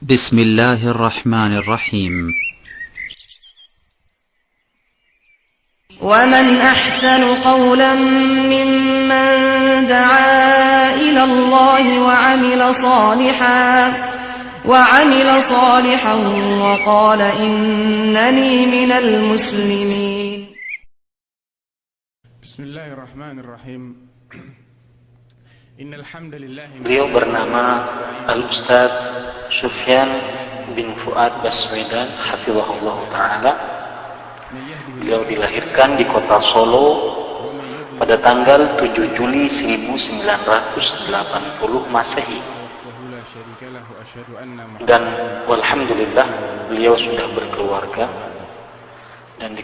بسم الله الرحمن الرحيم. ومن أحسن قولا ممن دعا إلى الله وعمل صالحا وقال إنني من المسلمين. بسم الله الرحمن الرحيم. Beliau bernama Al-Ustadz Sufyan bin Fuad Baswedan hafizahullah ta'ala. Beliau dilahirkan di kota Solo pada tanggal 7 Juli 1980 Masehi. Dan walhamdulillah beliau sudah berkeluarga dan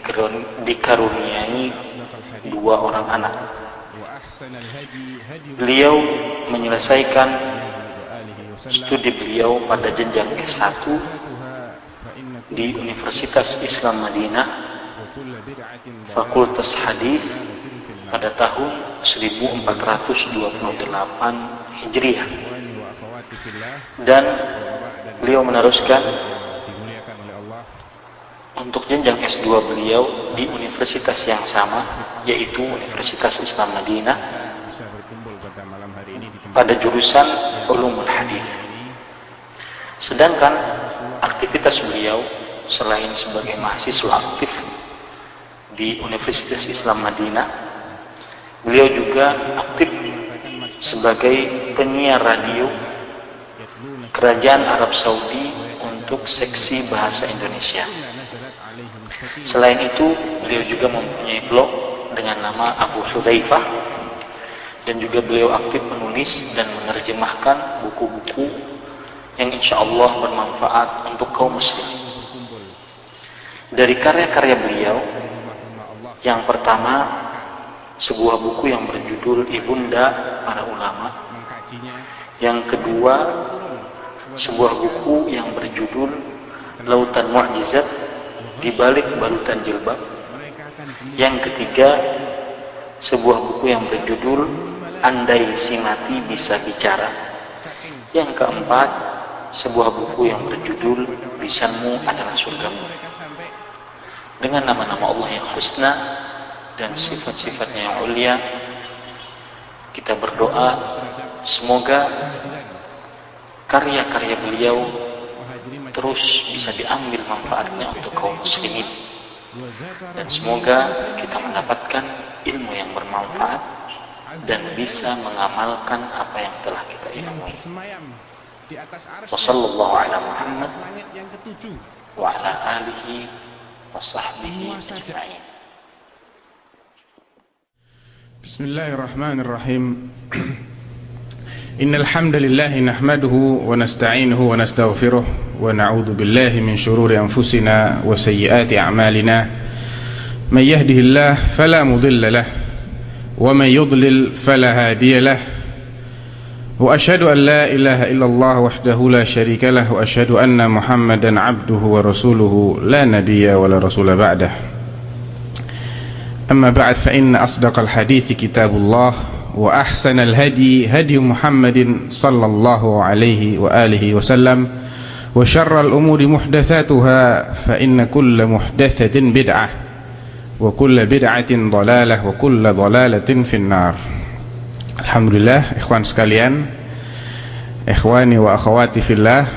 dikaruniai 2 orang anak. Beliau menyelesaikan studi beliau pada jenjang S1 di Universitas Islam Madinah, Fakultas Hadis pada tahun 1428 Hijriah. Dan beliau meneruskan untuk jenjang S2 beliau di universitas yang sama, yaitu Universitas Islam Madinah pada jurusan Ulumul Hadis. Sedangkan aktivitas beliau selain sebagai mahasiswa aktif di Universitas Islam Madinah, beliau juga aktif sebagai penyiar radio Kerajaan Arab Saudi untuk seksi bahasa Indonesia. Selain itu, beliau juga mempunyai blog dengan nama Abu Hudzaifah, dan juga beliau aktif menulis dan menerjemahkan buku-buku yang insya Allah bermanfaat untuk kaum muslim. Dari karya-karya beliau, yang pertama sebuah buku yang berjudul Ibunda Para Ulama. Yang kedua sebuah buku yang berjudul Lautan Mu'jizat di Balik Balutan Jilbab. Yang ketiga sebuah buku yang berjudul Andai Si Mati Bisa Bicara. Yang keempat sebuah buku yang berjudul Lisanmu Adalah Surgamu. Dengan nama-nama Allah yang husna dan sifat-sifatnya yang ulia, kita berdoa semoga karya-karya beliau terus bisa diambil manfaatnya untuk kaum muslimin, dan semoga kita mendapatkan ilmu yang bermanfaat dan bisa mengamalkan apa yang telah kita ilmui. Wassallallahu ala Muhammad wa ala alihi wa sahbihi ajma'in. Bismillahirrahmanirrahim. Innal hamdalillah nahmaduhu wa nasta'inuhu wa nastaghfiruh wa na'udzu billahi min shururi anfusina wa sayyiati a'malina. Man yahdihillahu fala mudilla lahu wa man yudlil fala hadiya lahu. Wa asyhadu an la ilaha illallah wahdahu la syarika lahu wa asyhadu anna Muhammadan 'abduhu wa rasuluhu la nabiyya wa la rasula ba'dah. Amma ba'd, fa inna asdaqal hadithi kitabullah wa ahsanal hadi hadi Muhammadin sallallahu alaihi wa alihi wasallam wa syarral umuri muhdatsatuha fa inna kulla muhdatsatin bid'ah wa kulla bid'atin dhalalah wa kulla dhalalatin finnar. Alhamdulillah, ikhwan sekalian, ikhwani wa akhwati fillah,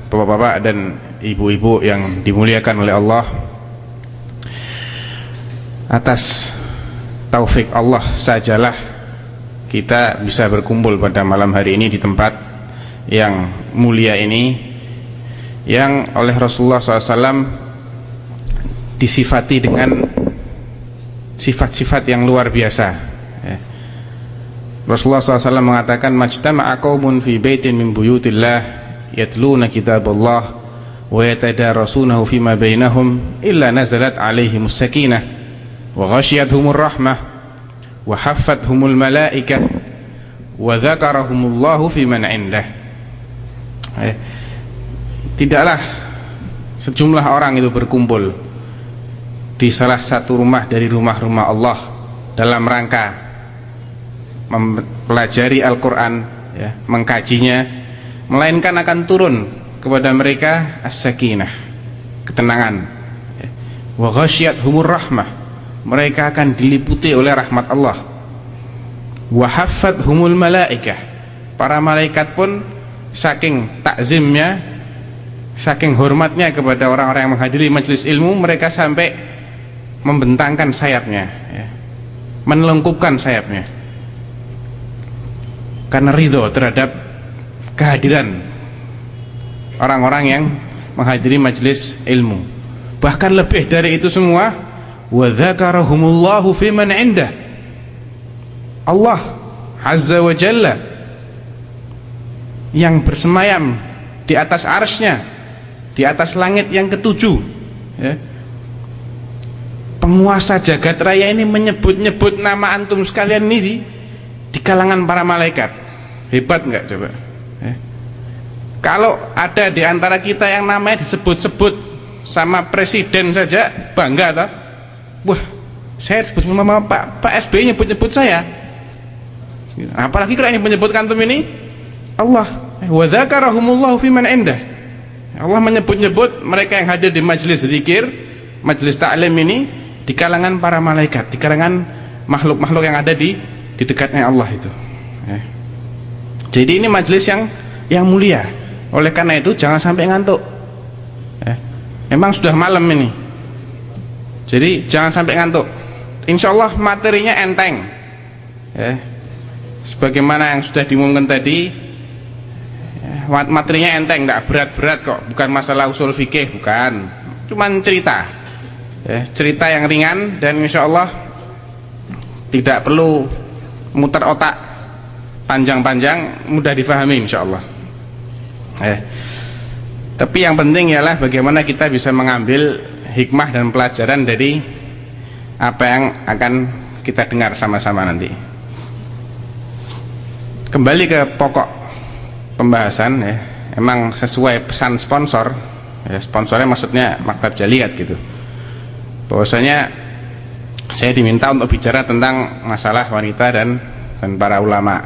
bapak-bapak dan ibu-ibu yang dimuliakan oleh Allah, atas taufik Allah sajalah kita bisa berkumpul pada malam hari ini di tempat yang mulia ini, yang oleh Rasulullah SAW disifati dengan sifat-sifat yang luar biasa. Rasulullah SAW mengatakan, majtama'a qaumun fi baitin min buyutillah yatluna kitaballah wa yatadarasunahu fima bainahum illa nazalat alaihimus sakinah wa ghasyiyatuhumur rahmah wa haffathumul malaikah wa dzakarahumullahu fi man indah. Tidaklah sejumlah orang itu berkumpul di salah satu rumah dari rumah-rumah Allah dalam rangka mempelajari Al-Quran, mengkajinya, melainkan akan turun kepada mereka as-sakinah, ketenangan. Wa ghasyiyathumur rahmah, mereka akan diliputi oleh rahmat Allah. Wa haffathumul malaikah, para malaikat pun saking takzimnya, saking hormatnya kepada orang-orang yang menghadiri majelis ilmu, mereka sampai membentangkan sayapnya, menelungkupkan sayapnya, karena ridho terhadap kehadiran orang-orang yang menghadiri majelis ilmu. Bahkan lebih dari itu semua, wa dzakarahumullahu fi man indah, Allah azza wa jalla yang bersemayam di atas arsy-Nya, di atas langit yang ketujuh, penguasa jagat raya ini menyebut-nyebut nama antum sekalian ini di kalangan para malaikat. Hebat enggak coba? Kalau ada di antara kita yang namanya disebut-sebut sama presiden saja bangga toh? Wah, saya disebut sama Pak SBY nyebut-nyebut saya. Apalagi kalau yang menyebutkan antum ini Allah. Wa dzakarahumullahu fi man indah, Allah menyebut-nyebut mereka yang hadir di majelis zikir, majelis ta'lim ini di kalangan para malaikat, di kalangan makhluk-makhluk yang ada di dekatnya Allah itu. Jadi ini majelis yang mulia. Oleh karena itu jangan sampai ngantuk. Memang sudah malam ini, jadi jangan sampai ngantuk. Insya Allah materinya enteng, sebagaimana yang sudah diumumkan tadi. Materinya enteng, tidak berat-berat kok, bukan masalah usul fikih, bukan, cuman cerita, cerita yang ringan, dan insya Allah tidak perlu muter otak panjang-panjang, mudah difahami insya Allah. Tapi yang penting ialah bagaimana kita bisa mengambil hikmah dan pelajaran dari apa yang akan kita dengar sama-sama nanti. Kembali ke pokok pembahasan, emang sesuai pesan sponsor, sponsornya maksudnya Maktab Jaliyat gitu, bahwasanya saya diminta untuk bicara tentang masalah wanita dan para ulama.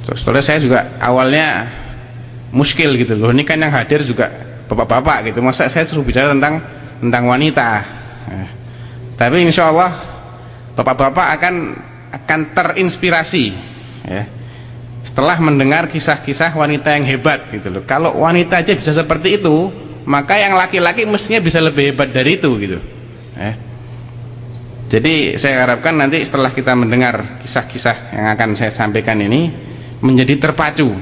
Terus saya juga awalnya muskil gitu loh, ini kan yang hadir juga bapak-bapak gitu, masa saya suruh bicara tentang wanita. Tapi insya Allah bapak-bapak akan terinspirasi, setelah mendengar kisah-kisah wanita yang hebat gitu loh. Kalau wanita aja bisa seperti itu, maka yang laki-laki mestinya bisa lebih hebat dari itu gitu. Jadi saya harapkan nanti setelah kita mendengar kisah-kisah yang akan saya sampaikan ini menjadi terpacu,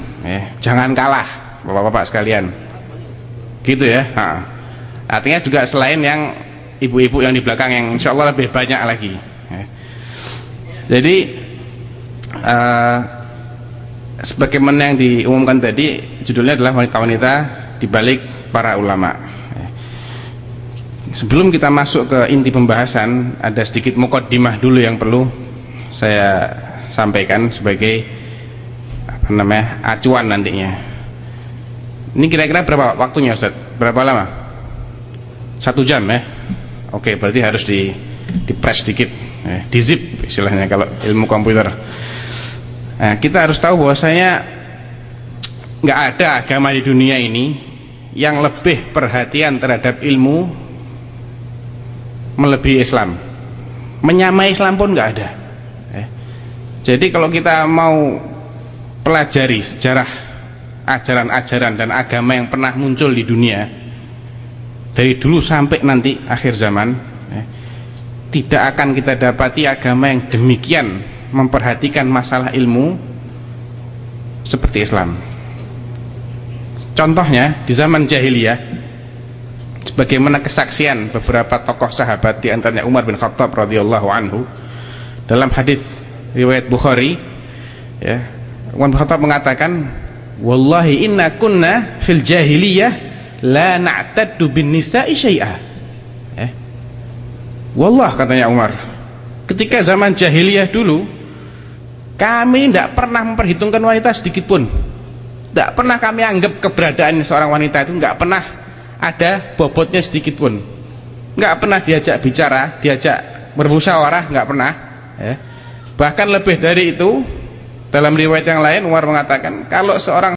jangan kalah bapak-bapak sekalian gitu ya. Artinya juga selain yang ibu-ibu yang di belakang yang insya Allah lebih banyak lagi. Jadi sebagaimana yang diumumkan tadi, judulnya adalah wanita-wanita di balik para ulama. Sebelum kita masuk ke inti pembahasan, ada sedikit muqaddimah dulu yang perlu saya sampaikan sebagai acuan nantinya. Ini kira-kira berapa waktunya Ustaz? Berapa lama? 1 jam ya? Oke, berarti harus di press sedikit, di zip istilahnya kalau ilmu komputer. Nah, kita harus tahu bahwasanya nggak ada agama di dunia ini yang lebih perhatian terhadap ilmu melebihi Islam. Menyamai Islam pun nggak ada. Jadi kalau kita mau pelajari sejarah ajaran-ajaran dan agama yang pernah muncul di dunia dari dulu sampai nanti akhir zaman, tidak akan kita dapati agama yang demikian memperhatikan masalah ilmu seperti Islam. Contohnya di zaman jahiliyah, sebagaimana kesaksian beberapa tokoh sahabat, di antaranya Umar bin Khattab radhiyallahu anhu, dalam hadis riwayat Bukhari, Umar bin Khattab mengatakan, wallahi inna kunna fil jahiliyah la na'taddu bin nisa'i syai'a. Wallah, katanya Umar, ketika zaman jahiliyah dulu kami tidak pernah memperhitungkan wanita sedikit pun. Tidak pernah kami anggap keberadaan seorang wanita itu, tidak pernah ada bobotnya sedikit pun. Tidak pernah diajak bicara, diajak bermusyawarah, tidak pernah. Bahkan lebih dari itu, dalam riwayat yang lain Umar mengatakan, kalau seorang